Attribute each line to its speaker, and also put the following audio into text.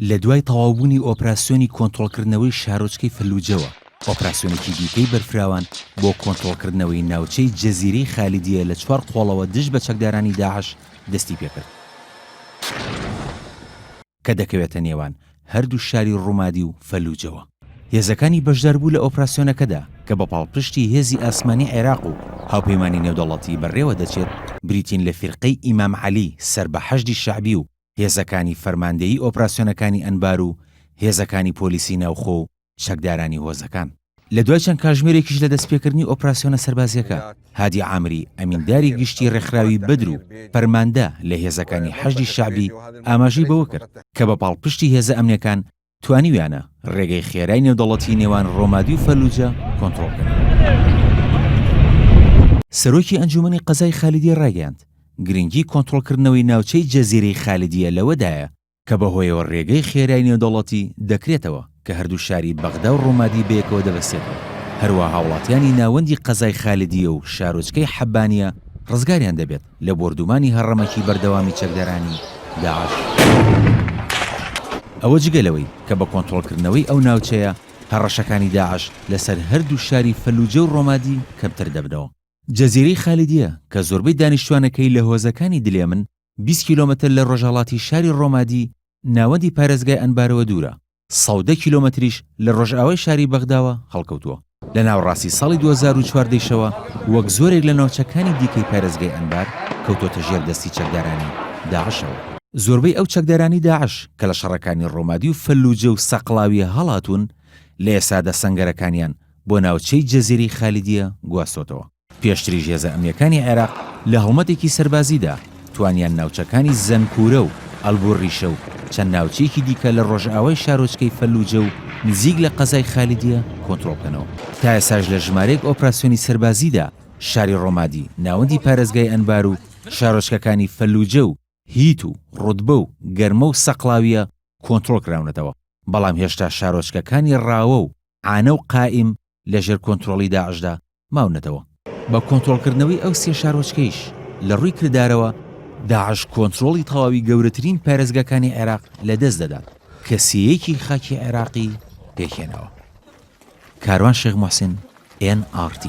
Speaker 1: لە دوای تەواوبوونی ئۆپراسیۆنی کۆنتڕۆڵکردنەوەی شارۆچکەی فەلوجەوە، ئۆپراسیۆنێکی دیکەی بەرفراوان بۆ کۆنتڕۆڵکردنەوەی ناوچەی جەزیرەی خالیدیە لە 4 قۆڵەوە دژ بە چەکدارانی داعش دەستی پێکرد کە دەکەوێتە نێوان هەردوو شاری ڕوومادی و فەلوجەوە. هێزەکانی بەشدار بوو لە ئۆپراسیۆنەکەدا کە بە پاڵپشتی هێزی ئاسمانی عێراق و هاوپەیمانی نێودەوڵەتی بەڕێوە دەچێت بریتین لە فیرقەی ئیمام عەلی سەر بە حەشدی شەعبی و هێزەکانی فەرماندەیی ئۆپراسیۆنەکانی ئەنبار و هێزەکانی پۆلیسی ناوخۆ و چەکدارانی هۆزەکان. لە دوای چەند کاتژمێرێکیش لە دەستپێکردنی ئۆپراسیۆنە سەربازیەکە، هادی عامری ئەمینداری گشتی ڕێکخراوی بەدر و فەرماندە لە هێزەکانی حەشدی شەعبی ئاماژەی بەوە کرد کە بە پاڵپشتی هێزە ئەمنیەکان توانیویانە ڕێگەی خێرای نێودەوڵەتی نێوان ڕۆمادی و فەلوجە کۆنتڕۆڵکردن. سەرۆکی ئەنجومەنی قەزای خالیدی ڕایگەیاند گرنگی کۆنتڕۆڵکردنەوەی ناوچەی جەزیرەی خالیدیە لەوەدایە کە بەهۆیەوە ڕێگەی خێرای نێودەوڵەتی دەکرێتەوە کە هەردوو شاری بەغدا و ڕۆمادی بەیەکەوە دەبەسێتەوە. هەروەها هاوڵاتیانی ناوەندی قەزای خالیدیە و شارۆچکەی حەبانیە ڕزگاریان دەبێت لە بۆردومانی هەڕەمەکی بەردەوامی چەکدارانی داعش. ئەوە جگەلەوەی کە بە کۆنتڕۆڵکردنەوەی ئەو ناوچەیە هەڕەشەکانی داعش لەسەر هەردوو شاری فەلوجە و ڕۆمادی کەمتر دەبنەوە. جەزیرەی خالیدیە کە زۆربەی دانیشتوانەکەی لە هۆزەکانی دلێمن 20 کیلۆمەتر لە ڕۆژهەڵاتی شاری ڕۆمادی ناوەندی پارێزگای ئەنبارەوە دوورە، 110 کیلۆمەتریش لە ڕۆژئاوای شاری بەغداوە هەڵکەوتووە. لە ناوەڕاستی ساڵی 2014 شەوە وەک زۆرێک لە ناوچەکانی دیکەی پارێزگای ئەنبار کەوتۆتە ژێر دەستی چەکدارانی داعشەوە. زۆربەی ئەو چەکدارانی داعش کە لە شەڕەکانی ڕۆمادی و فەلوجە و سەقڵاویە هەڵاتون لە ئێسادا سەنگەرەکانیان بۆ ناوچەی جەزیرەی خالیدیە گواستۆتەوە. پێشتریش هێزە ئەمنیەکانی عێراق لە هەڵمەتێکی سەربازیدا توانیان ناوچەکانی زەنکورە و ئەلبوڕیشە و چەند ناوچەیەکی دیکە لە ڕۆژئاوای شارۆچکەی فەلوجە و نزیک لە قەزای خالیدیە کۆنتڕۆڵ بکەنەوە. تا ئێساش لە ژمارەیەک ئۆپراسیۆنی سەربازیدا شاری ڕۆمادی ناوەندی پارێزگای ئەنبار و شارۆچکەکانی فەلوجە و هیت و ڕودبە و گەرمە و سەقڵاویە کۆنتڕۆڵ کراونەتەوە، بەڵام هێشتا شارۆچکەکانی ڕاوە و عانە و قائیم لەژێر کۆنتڕۆڵی داعشدا ماونەتەوە. بە کۆنتڕۆڵکردنەوەی ئەو سێ شارۆچکەیش لە ڕووی کردارەوە داعش کۆنتڕۆڵی تەواوی گەورەترین پارێزگاکانی عێراق لەدەست دەدات کە سێیەکی خاکی عێراقی پێکهێنەوە. کاروان شێخ موحسین NRT